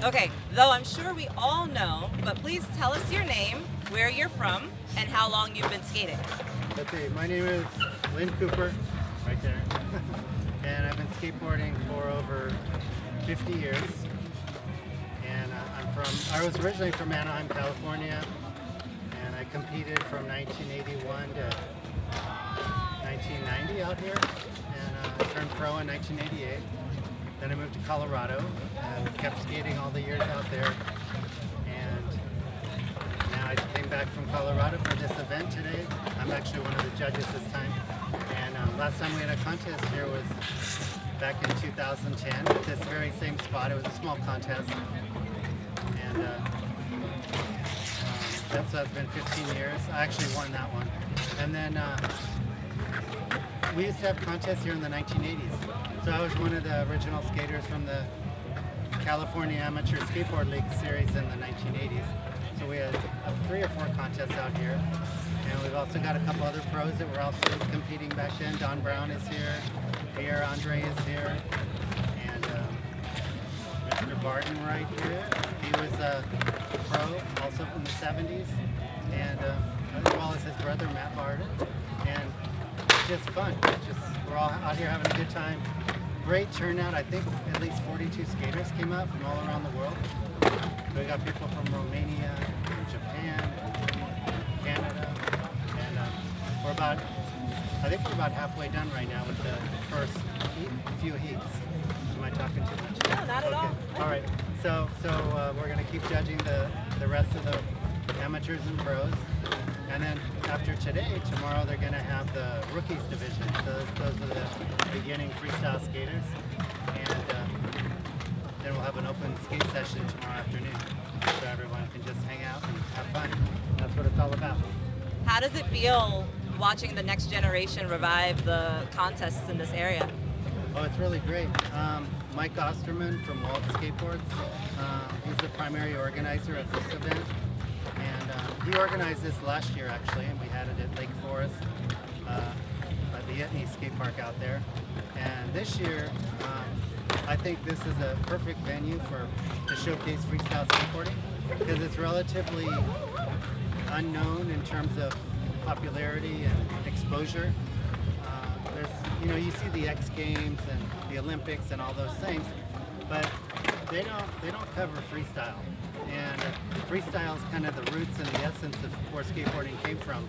Okay, though I'm sure we all know, but please tell us your name, where you're from, and how long you've been skating. Okay, my name is Lynn Cooper, right there. And I've been skateboarding for over 50 years. And I was originally from Anaheim, California, and I competed from 1981 to 1990 out here, and I turned pro in 1988. Then I moved to Colorado and kept skating all the years out there. And now I came back from Colorado for this event today. I'm actually one of the judges this time. And last time we had a contest here was back in 2010 at this very same spot. It was a small contest. And that's been 15 years. I actually won that one. And then we used to have contests here in the 1980s. So I was one of the original skaters from the California Amateur Skateboard League series in the 1980s. So we had 3 or 4 contests out here. And we've also got a couple other pros that were also competing back then. Don Brown is here. Pierre Andre is here. And Mr. Barton right here. He was a pro also from the 70s. And as well as his brother Matt Barton. And it's just fun. We're all out here having a good time. Great turnout. I think at least 42 skaters came out from all around the world. We got people from Romania, and Japan, and Canada, and I think we're about halfway done right now with the first few heats. Am I talking too much? No, not at all. All right. So we're going to keep judging the rest of the amateurs and pros. And then after today, tomorrow they're going to have the rookies division. So those are the beginning freestyle skaters. And then we'll have an open skate session tomorrow afternoon. So everyone can just hang out and have fun. That's what it's all about. How does it feel watching the next generation revive the contests in this area? Oh, it's really great. Mike Osterman from Waltz Skateboards, he's the primary organizer of this event. And he organized this last year actually, and we had it at Lake Forest, at the Yetney skate park out there. And this year, I think this is a perfect venue to showcase freestyle skateboarding because it's relatively unknown in terms of popularity and exposure. You see the X Games and the Olympics and all those things, but they don't cover freestyle. And freestyle is kind of the roots and the essence of where skateboarding came from,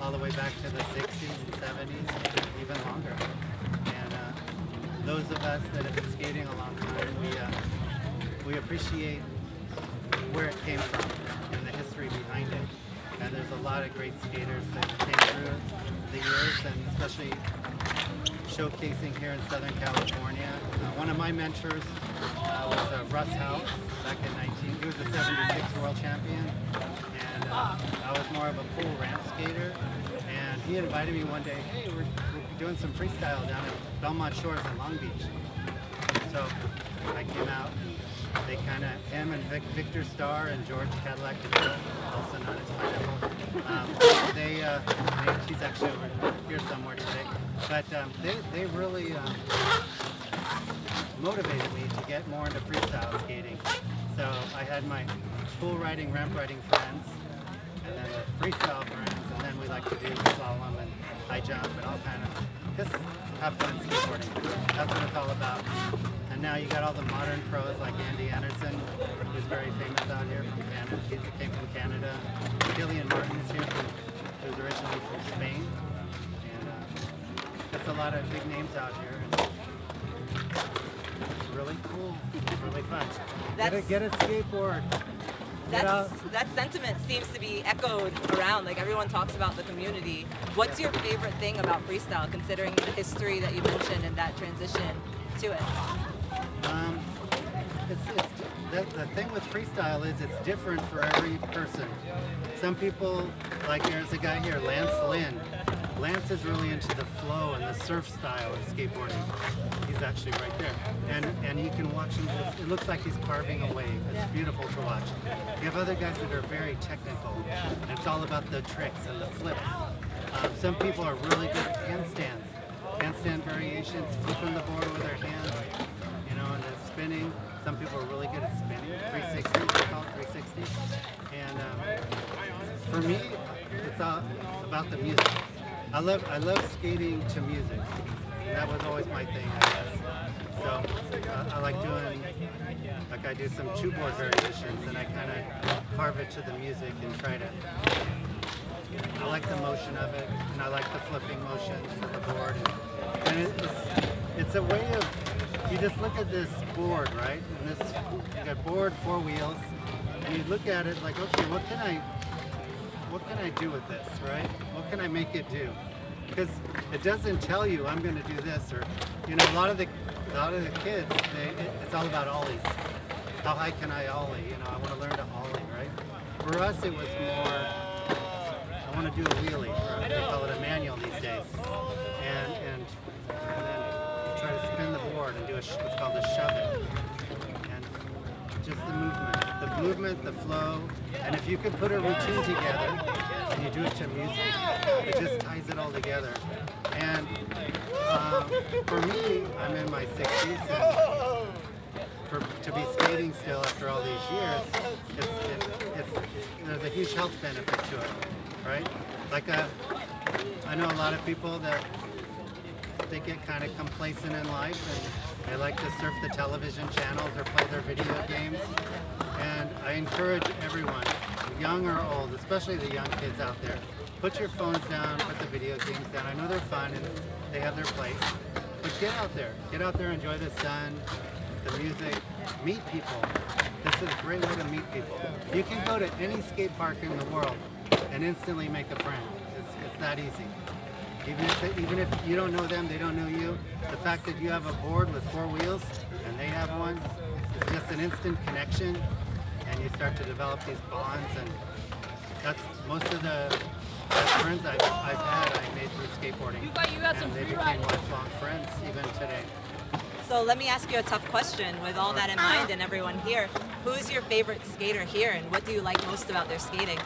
all the way back to the 60s and 70s, even longer. And those of us that have been skating a long time, we appreciate where it came from and the history behind it. And there's a lot of great skaters that came through the years, and especially showcasing here in Southern California. One of my mentors was Russ Howe back in he was a 76 world champion, and I was more of a pool ramp skater, and he invited me one day, hey, we're doing some freestyle down at Belmont Shores in Long Beach. So I came out, and they him and Victor Starr and George Cadillac, also known as Pineapple, she's actually over here somewhere today, but they really motivated me to get more into freestyle skating. So I had my pool riding, ramp riding friends, and then the freestyle friends, and then we like to do slalom and high jump and all kind of just have fun skateboarding. That's what it's all about. And now you got all the modern pros like Andy Anderson, who's very famous out here from Canada. He came from Canada. Killian Martin's here, who's originally from Spain. And just a lot of big names out here. And it's really cool. It's really fun. Get a skateboard. That sentiment seems to be echoed around. Like everyone talks about the community. What's your favorite thing about freestyle, considering the history that you mentioned and that transition to it? The thing with freestyle is it's different for every person. Some people, like there's a guy here, Lance Lynn. Lance is really into the flow and the surf style of skateboarding. He's actually right there. And you can watch him, it looks like he's carving a wave. It's beautiful to watch. You have other guys that are very technical. And it's all about the tricks and the flips. Some people are really good at handstands. Handstand variations, flipping the board with their hands, and then spinning. some people are really good at spinning, 360, we call it 360. And for me, it's all about the music. I love skating to music. That was always my thing, I guess. So I like doing, like I do some two-board variations, and I kind of carve it to the music and try to, I like the motion of it, and I like the flipping motions of the board. And it's a way of, you just look at this board, right? And this, you got board, 4 wheels, and you look at it like, okay, what can I do with this, right? What can I make it do? Because it doesn't tell you I'm going to do this, or a lot of the kids, it's all about ollies. How high can I ollie? I want to learn to ollie, right? For us, it was more, I want to do a wheelie, or they call it a manual these days, and then you try to spin the board and do what's called a shove it, and just the movement, the flow, and if you can put a routine together and you do it to music, it just ties it all together. And for me, I'm in my 60s, and to be skating still after all these years, there's a huge health benefit to it, right? Like I know a lot of people that they get kind of complacent in life, and they like to surf the television channels or play their video games. And I encourage everyone, young or old, especially the young kids out there, put your phones down, put the video games down. I know they're fun and they have their place, but get out there, enjoy the sun, the music, meet people. This is a great way to meet people. You can go to any skate park in the world and instantly make a friend. It's that easy. Even if you don't know them, they don't know you, the fact that you have a board with 4 wheels and they have one, it's just an instant connection, and you start to develop these bonds. And that's most of the best friends I've had, I made through skateboarding. And they became lifelong friends even today. So let me ask you a tough question with all that in mind and everyone here. Who's your favorite skater here, and what do you like most about their skating?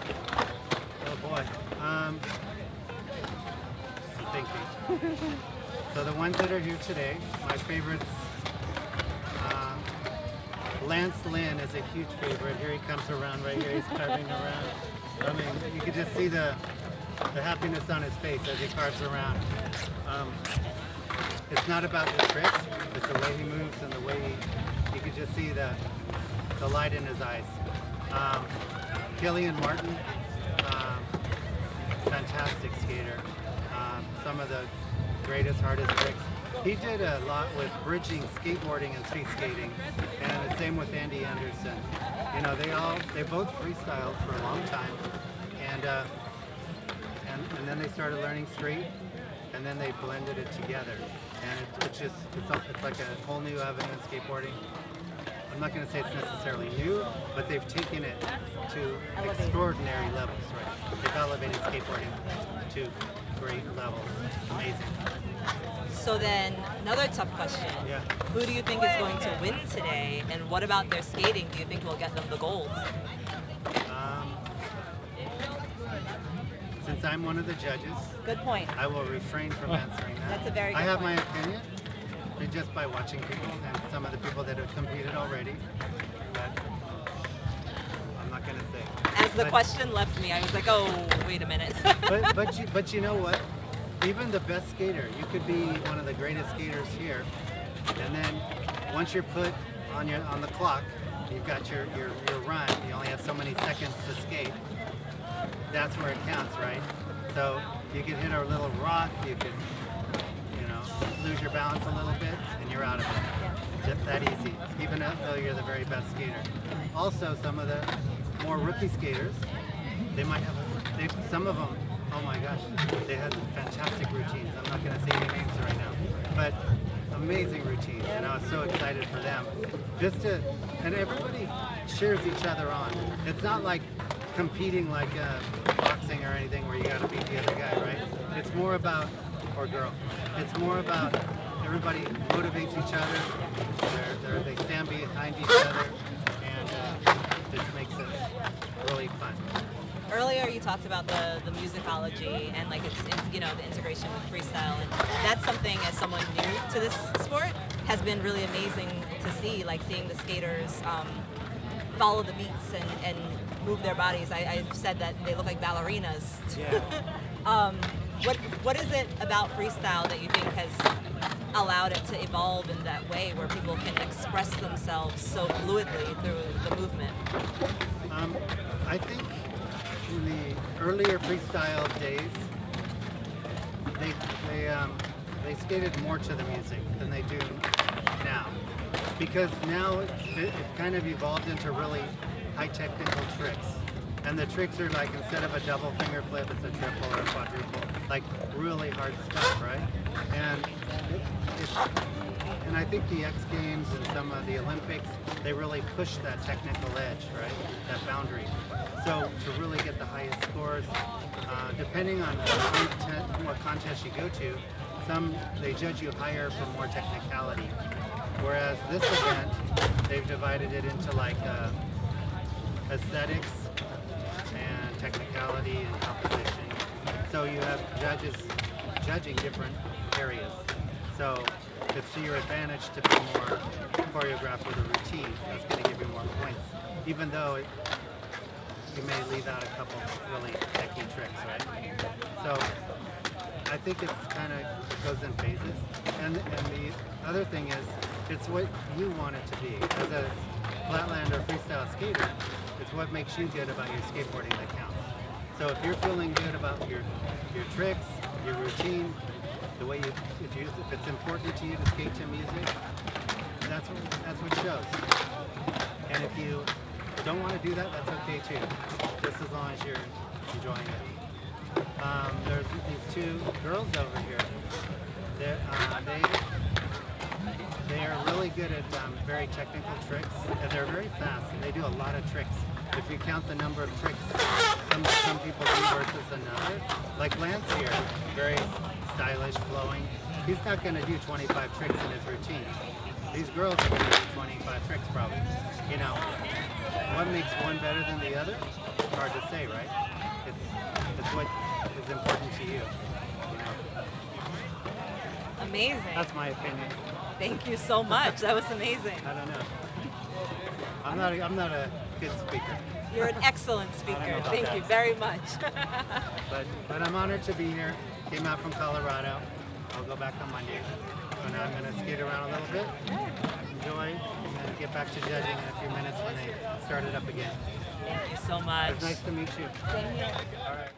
Oh boy. I'm thinking. So the ones that are here today, my favorites, Lance Lynn is a huge favorite. Here he comes around right here, he's carving around. I mean, you can just see the happiness on his face as he carves around. It's not about the tricks, it's the way he moves and the way you can just see the light in his eyes. Killian Martin, fantastic skater. Some of the greatest, hardest tricks. He did a lot with bridging skateboarding and street skating, and the same with Andy Anderson. They both freestyled for a long time, and then they started learning street, and then they blended it together, and it's like a whole new avenue in skateboarding. I'm not going to say it's necessarily new, but they've taken it to extraordinary levels, right? They've elevated skateboarding to great levels. It's amazing. So then, another tough question. Yeah. Who do you think is going to win today, and what about their skating do you think will get them the gold? Since I'm one of the judges, good point. I will refrain from answering that. That's a very good I have point. my opinion, but just by watching people and some of the people that have competed already, but I'm not going to say. As the question left me, I was like, oh, wait a minute. but you know what? Even the best skater, you could be one of the greatest skaters here, and then once you're put on the clock, you've got your run. You only have so many seconds to skate. That's where it counts, right? So you could hit a little rock, you could, lose your balance a little bit, and you're out of it. Just that easy, even though you're the very best skater. Also, some of the more rookie skaters, they might have, some of them, oh my gosh, they had fantastic routines. I'm not going to say any names right now, but amazing routines, and I was so excited for them. And everybody cheers each other on. It's not like competing like boxing or anything where you got to beat the other guy, right? It's more about, or girl, it's more about everybody motivates each other, they stand behind each other, and just makes it really fun. Earlier you talked about the musicology and like it's the integration with freestyle, and that's something as someone new to this sport has been really amazing to see, like seeing the skaters follow the beats and move their bodies. I've said that they look like ballerinas. Yeah. What is it about freestyle that you think has allowed it to evolve in that way, where people can express themselves so fluidly through the movement? I think in the earlier freestyle days, they skated more to the music than they do now, because now it kind of evolved into really high technical tricks. And the tricks are like, instead of a double finger flip, it's a triple or a quadruple, like really hard stuff, right? And I think the X Games and some of the Olympics, they really push that technical edge, right? That boundary. So to really get the highest scores, depending on what contest you go to, some they judge you higher for more technicality. Whereas this event, they've divided it into like aesthetics and technicality and composition. So you have judges judging different areas. So it's to your advantage to be more choreographed with a routine. That's going to give you more points, even though you may leave out a couple really techy tricks, right? So I think it's kind of goes in phases. And the other thing is, it's what you want it to be. As a flatland or freestyle skater, it's what makes you good about your skateboarding that counts. So if you're feeling good about your tricks, your routine, the way if it's important to you to skate to music, that's what shows. And if you don't want to do that, that's okay too, just as long as you're enjoying it. There's these two girls over here. They are really good at very technical tricks, and they're very fast, and they do a lot of tricks. If you count the number of tricks some people do versus another, like Lance here, very stylish, flowing. He's not going to do 25 tricks in his routine. These girls are going to do 25 tricks probably. You know, what makes one better than the other? It's hard to say, right? It's what is important to you. You know? Amazing. That's my opinion. Thank you so much. That was amazing. I don't know. I'm not a good speaker. You're an excellent speaker. Thank that. you very much. But I'm honored to be here. Came out from Colorado. I'll go back on Monday. And I'm going to skate around a little bit, enjoy, and then get back to judging in a few minutes when they start it up again. Thank you so much. It was nice to meet you. Same here. All right.